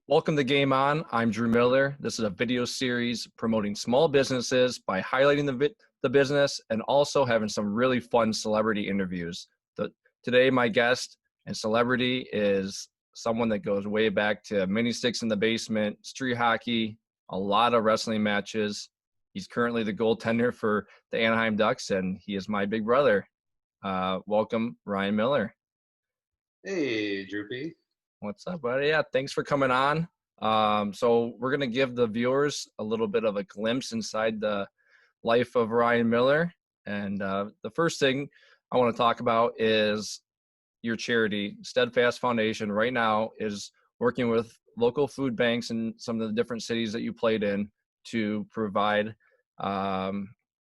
Welcome to Game On. I'm Drew Miller. This is a video series promoting small businesses by highlighting the business and also having some really fun celebrity interviews. Today, my guest and celebrity is someone that goes way back to mini sticks in the basement, street hockey, a lot of wrestling matches. He's currently the goaltender for the Anaheim Ducks, and he is my big brother. Welcome, Ryan Miller. Hey, Droopy. What's up, buddy? Yeah, thanks for coming on. So we're going to give the viewers a little bit of a glimpse inside the life of Ryan Miller. And the first thing I want to talk about is your charity. Steadfast Foundation right now is working with local food banks in some of the different cities that you played in to provide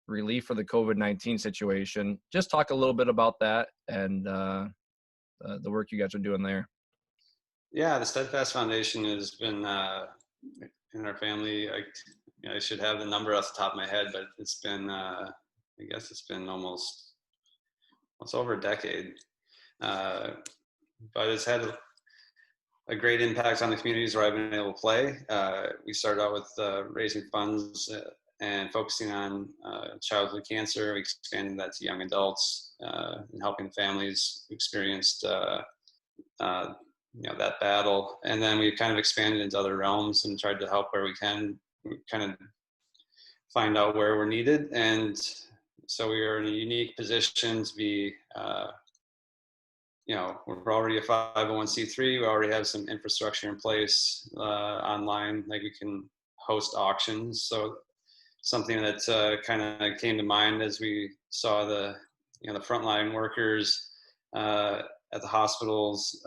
relief for the COVID-19 situation. Just talk a little bit about that and the work you guys are doing there. Yeah, the Steadfast Foundation has been in our family. I should have the number off the top of my head, but it's been, I guess it's been almost over a decade. But it's had a great impact on the communities where I've been able to play. We started out with raising funds and focusing on childhood cancer. We expanded that to young adults and helping families who experienced that battle. And then we've kind of expanded into other realms and tried to help where we can, kind of find out where we're needed. And so we are in a unique position to be, we're already a 501c3. We already have some infrastructure in place online, like we can host auctions. So something that kind of came to mind as we saw the frontline workers at the hospitals,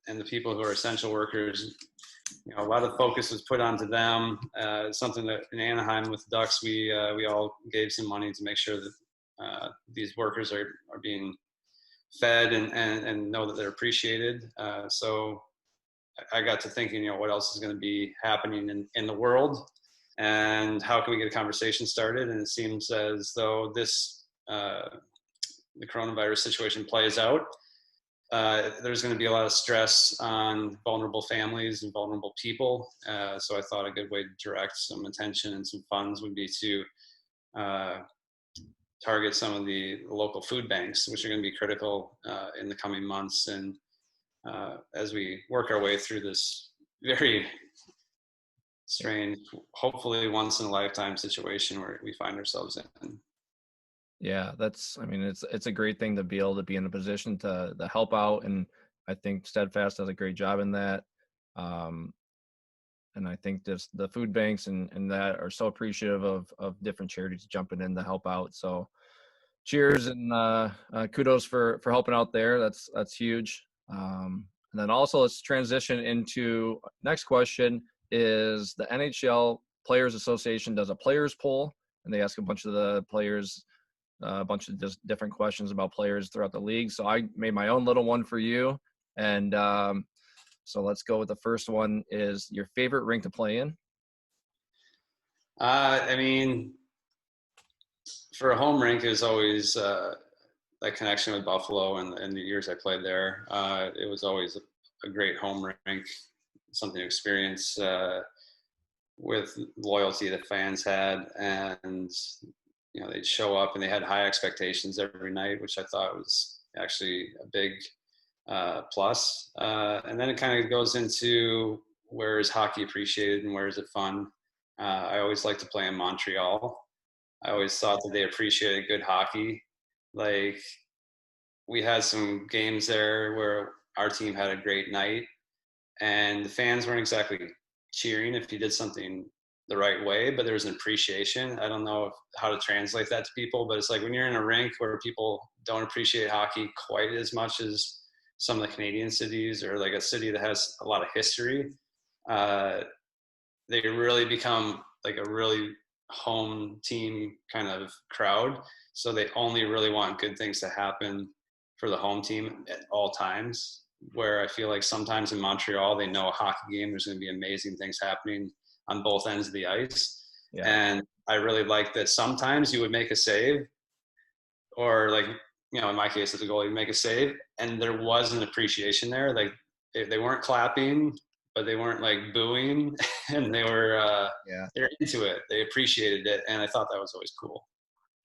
and the people who are essential workers, a lot of focus was put onto them. Something that in Anaheim with the Ducks, we all gave some money to make sure that these workers are being fed and know that they're appreciated. So I got to thinking, what else is going to be happening in the world, and how can we get a conversation started? And it seems as though this the coronavirus situation plays out. There's going to be a lot of stress on vulnerable families and vulnerable people. So I thought a good way to direct some attention and some funds would be to target some of the local food banks, which are going to be critical in the coming months. And as we work our way through this very strange, hopefully once in a lifetime situation where we find ourselves in. Yeah, it's a great thing to be able to be in a position to help out. And I think Steadfast does a great job in that. And I think the food banks and that are so appreciative of different charities jumping in to help out. So cheers and kudos for helping out there. That's huge. And then also let's transition into next question is the NHL Players Association does a players poll, and they ask a bunch of the players a bunch of just different questions about players throughout the league. So I made my own little one for you. And so let's go with the first one is your favorite rink to play in. For a home rink is always that connection with Buffalo and the years I played there. It was always a great home rink, something to experience with loyalty that fans had. And they'd show up and they had high expectations every night, which I thought was actually a big plus. And then it kind of goes into where is hockey appreciated and where is it fun. I always like to play in Montreal. I always thought that they appreciated good hockey. Like, we had some games there where our team had a great night and the fans weren't exactly cheering if you did something the right way, but there was an appreciation. I don't know how to translate that to people, but it's like when you're in a rink where people don't appreciate hockey quite as much as some of the Canadian cities, or like a city that has a lot of history, they really become like a really home team kind of crowd. So they only really want good things to happen for the home team at all times, where I feel like sometimes in Montreal, they know a hockey game, there's going to be amazing things happening on both ends of the ice. Yeah. And I really like that sometimes you would make a save, or like, in my case as a goalie, you make a save and there was an appreciation there. Like they weren't clapping, but they weren't like booing, and Yeah. they're into it. They appreciated it, and I thought that was always cool.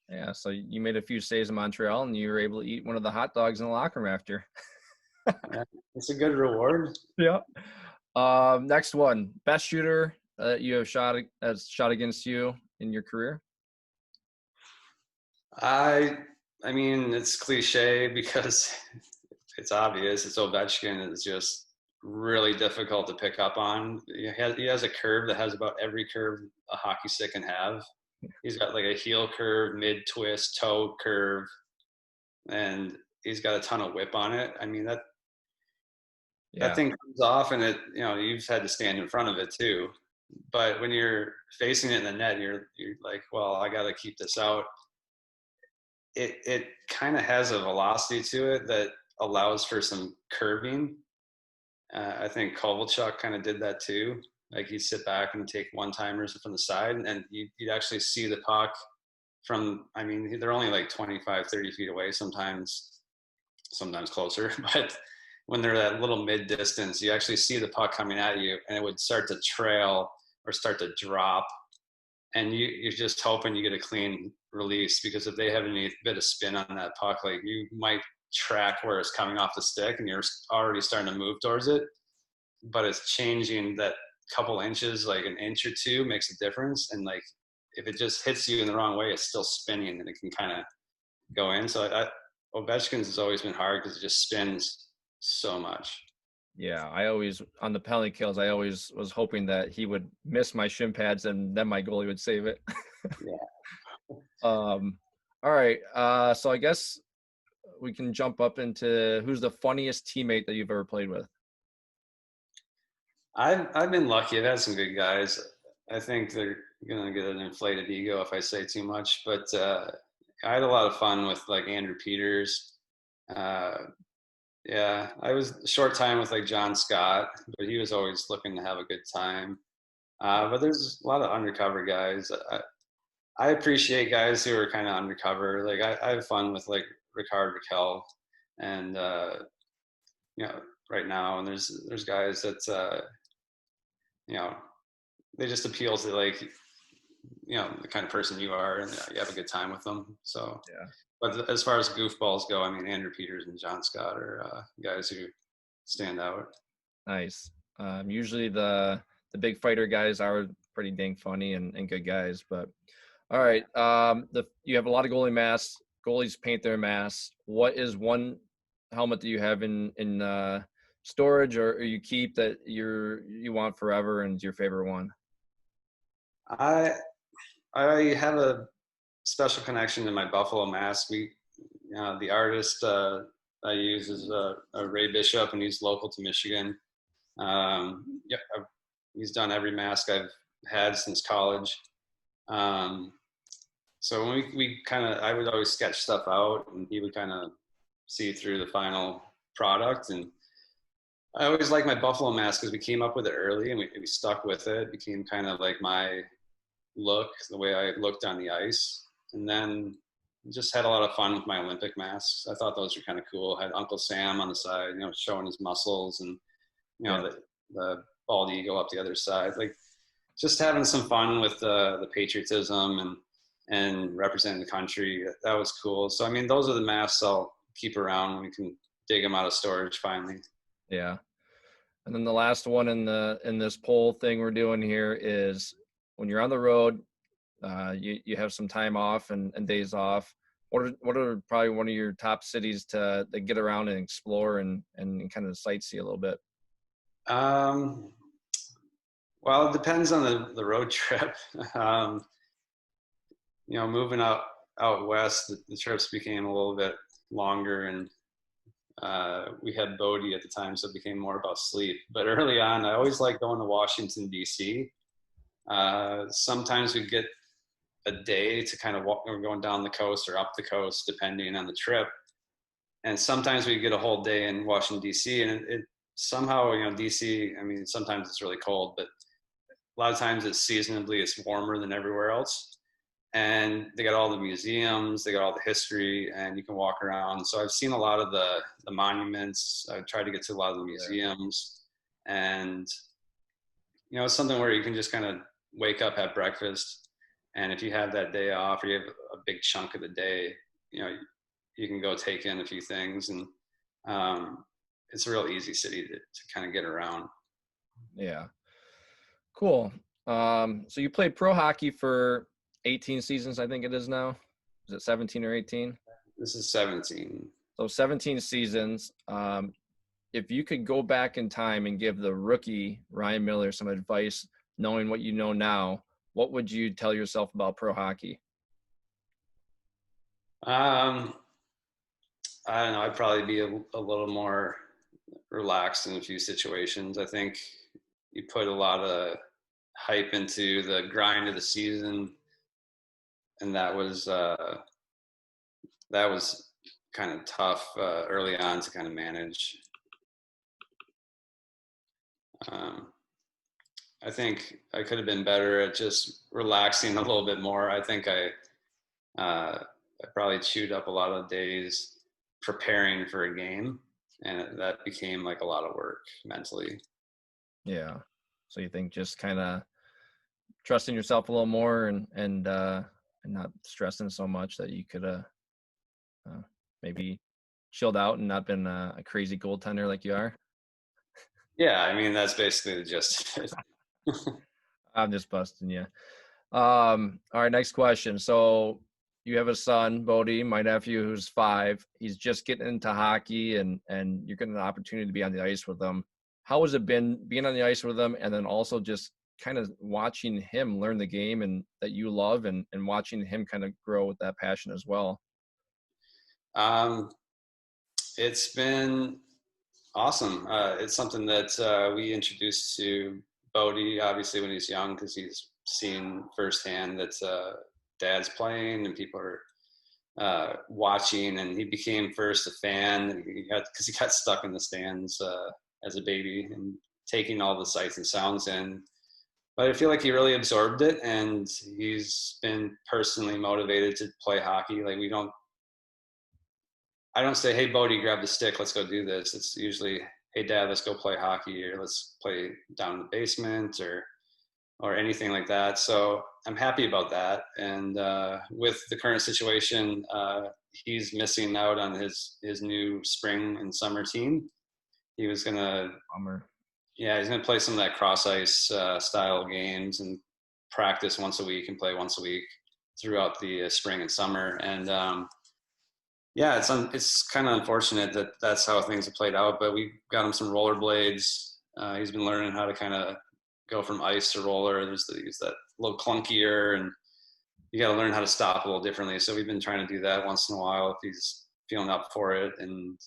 Yeah. So you made a few stays in Montreal, and you were able to eat one of the hot dogs in the locker room after. Yeah, it's a good reward. Yeah. Next one, best shooter you have shot against you in your career. I I mean, it's cliche because it's obvious. It's Ovechkin is just really difficult to pick up on. He has a curve that has about every curve a hockey stick can have. He's got like a heel curve, mid twist, toe curve, and he's got a ton of whip on it. I mean that Yeah. thing comes off, and you've had to stand in front of it too. But when you're facing it in the net, you're like, well, I got to keep this out. It kind of has a velocity to it that allows for some curving. I think Kovalchuk kind of did that too. Like he'd sit back and take one-timers from the side, and you'd actually see the puck from, I mean, they're only like 25, 30 feet away sometimes closer. But when they're that little mid-distance, you actually see the puck coming at you, and it would start to trail or start to drop. And you're just hoping you get a clean release, because if they have any bit of spin on that puck, like you might track where it's coming off the stick and you're already starting to move towards it, but it's changing that couple inches, like an inch or two makes a difference. And like if it just hits you in the wrong way, it's still spinning and it can kind of go in. So Ovechkin's has always been hard because it just spins so much. Yeah, I always on the penalty kills. I always was hoping that he would miss my shin pads, and then my goalie would save it. Yeah. All right. So I guess we can jump up into who's the funniest teammate that you've ever played with. I've been lucky. I've had some good guys. I think they're gonna get an inflated ego if I say too much, but I had a lot of fun with like Andrew Peters. Uh, yeah, I was a short time with like John Scott, but he was always looking to have a good time. But there's a lot of undercover guys. I appreciate guys who are kind of undercover. Like I have fun with like Ricard Raquel, and you know right now, and there's guys that you know they just appeal to like the kind of person you are, and you have a good time with them. So, Yeah. but as far as goofballs go, I mean Andrew Peters and John Scott are guys who stand out. Nice. Usually the big fighter guys are pretty dang funny and good guys. But all right, you have a lot of goalie masks. Goalies paint their masks. What is one helmet that you have in storage or you keep that you want forever and is your favorite one? I I have a special connection to my Buffalo mask. The artist I use is Ray Bishop, and he's local to Michigan. Yeah, he's done every mask I've had since college. Um, so when we kind of, I would always sketch stuff out, and he would kind of see through the final product. And I always liked my Buffalo mask because we came up with it early, and we stuck with it. It became kind of like my look, the way I looked on the ice. And then just had a lot of fun with my Olympic masks. I thought those were kind of cool. Had Uncle Sam on the side, showing his muscles, and Yeah. the bald eagle up the other side. Like just having some fun with the patriotism and representing the country. That was cool. So I mean, those are the masks I'll keep around when we can dig them out of storage finally. Yeah. And then the last one in this poll thing we're doing here is when you're on the road, you have some time off and days off. What are probably one of your top cities to get around and explore and kind of sightsee a little bit? Well, it depends on the road trip. Moving out west, the trips became a little bit longer, and we had Bodie at the time, so it became more about sleep. But early on, I always liked going to Washington, D.C. Sometimes we get a day to kind of walk, or going down the coast or up the coast, depending on the trip. And sometimes we get a whole day in Washington, D.C. And it somehow, D.C., I mean, sometimes it's really cold, but a lot of times it's seasonably, it's warmer than everywhere else. and they got all the museums, they got all the history, and you can walk around. So I've seen a lot of the monuments. I've tried to get to a lot of the museums, and it's something where you can just kind of wake up, have breakfast, and if you have that day off or you have a big chunk of the day, you can go take in a few things, and it's a real easy city to kind of get around. Yeah. Cool. So you played pro hockey for 18 seasons, I think it is now. Is it 17 or 18? This is 17. So 17 seasons. If you could go back in time and give the rookie Ryan Miller some advice, knowing what you know now, what would you tell yourself about pro hockey? I don't know. I'd probably be a little more relaxed in a few situations. I think you put a lot of hype into the grind of the season, and that was kind of tough early on to kind of manage. I think I could have been better at just relaxing a little bit more. I think I probably chewed up a lot of days preparing for a game, and that became like a lot of work mentally. Yeah. So you think just kind of trusting yourself a little more and not stressing so much that you could have maybe chilled out and not been a crazy goaltender like you are? Yeah, I mean that's basically the gist of it. I'm just busting you. All right, next question. So you have a son, Bodie, my nephew, who's 5. He's just getting into hockey, and you're getting an opportunity to be on the ice with him. How has it been being on the ice with him, and then also just kind of watching him learn the game and that you love, and watching him kind of grow with that passion as well? It's been awesome. It's something that we introduced to Bodie, obviously, when he's young, because he's seen firsthand that dad's playing and people are watching, and he became first a fan because he got stuck in the stands as a baby and taking all the sights and sounds in. But I feel like he really absorbed it, and he's been personally motivated to play hockey. Like I don't say, "Hey, Bodie, grab the stick, let's go do this." It's usually, "Hey, Dad, let's go play hockey, or let's play down in the basement, or anything like that." So I'm happy about that. And with the current situation, he's missing out on his new spring and summer team. He was gonna, Bummer. yeah, he's gonna play some of that cross ice style games and practice once a week and play once a week throughout the spring and summer. And yeah, it's kind of unfortunate that that's how things have played out. But we got him some rollerblades. He's been learning how to kind of go from ice to roller. There's that a little clunkier, and you got to learn how to stop a little differently. So we've been trying to do that once in a while if he's feeling up for it. And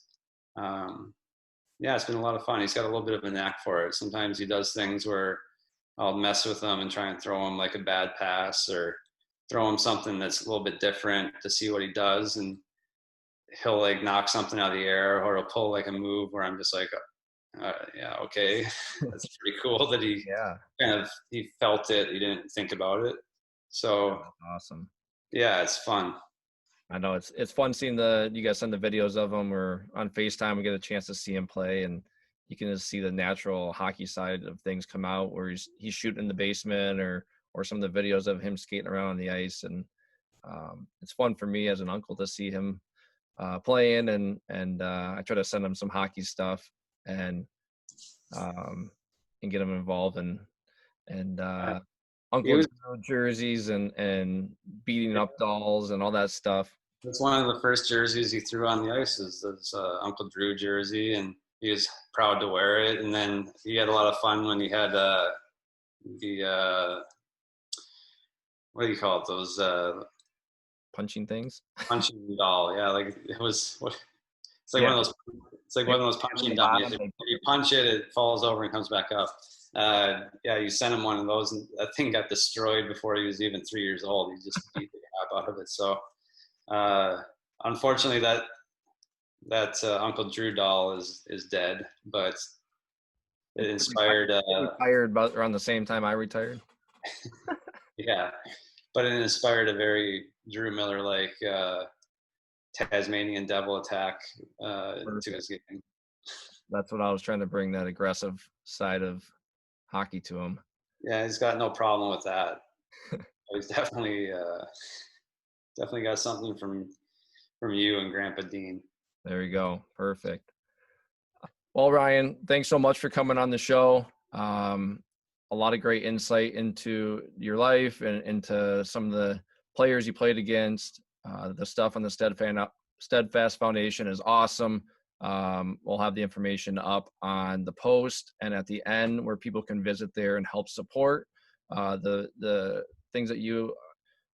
yeah, it's been a lot of fun. He's got a little bit of a knack for it. Sometimes he does things where I'll mess with him and try and throw him like a bad pass or throw him something that's a little bit different to see what he does. And he'll like knock something out of the air, or he'll pull like a move where I'm just like, yeah, okay. That's pretty cool that he he felt it. He didn't think about it. So awesome. Yeah, it's fun. I know it's fun seeing you guys send the videos of him, or on FaceTime we get a chance to see him play, and you can just see the natural hockey side of things come out where he's shooting in the basement, or some of the videos of him skating around on the ice. And it's fun for me as an uncle to see him playing, and I try to send him some hockey stuff and get him involved and Uncle Drew jerseys and beating up dolls and all that stuff. That's one of the first jerseys he threw on the ice is this Uncle Drew jersey, and he was proud to wear it. And then he had a lot of fun when he had the what do you call it? Those punching things. Punching doll, yeah. Like it was. It's like one of those. It's like one of those punching dummies. If you punch it, it falls over and comes back up. Yeah, you sent him one of those, and that thing got destroyed before he was even 3 years old. He just beat the crap out of it. So, unfortunately, that Uncle Drew doll is dead. But it inspired. Retired about around the same time I retired. Yeah, but it inspired a very Drew Miller like Tasmanian devil attack to Perfect. his game. That's what I was trying to bring, that aggressive side of hockey to him. Yeah, he's got no problem with that. He's definitely got something from you and Grandpa Dean. There you go. Perfect. Well, Ryan, thanks so much for coming on the show. A lot of great insight into your life and into some of the players you played against. The stuff on the Steadfast Foundation is awesome. We'll have the information up on the post and at the end where people can visit there and help support the things that you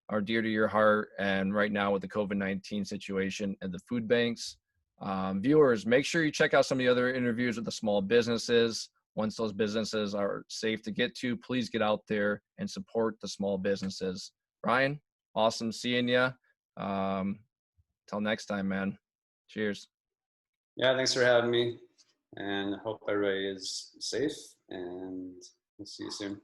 are dear to your heart. And right now with the COVID-19 situation and the food banks, viewers, make sure you check out some of the other interviews with the small businesses. Once those businesses are safe to get to, please get out there and support the small businesses. Ryan, awesome seeing you. Till next time, man. Cheers. Yeah, thanks for having me, and I hope everybody is safe, and we'll see you soon.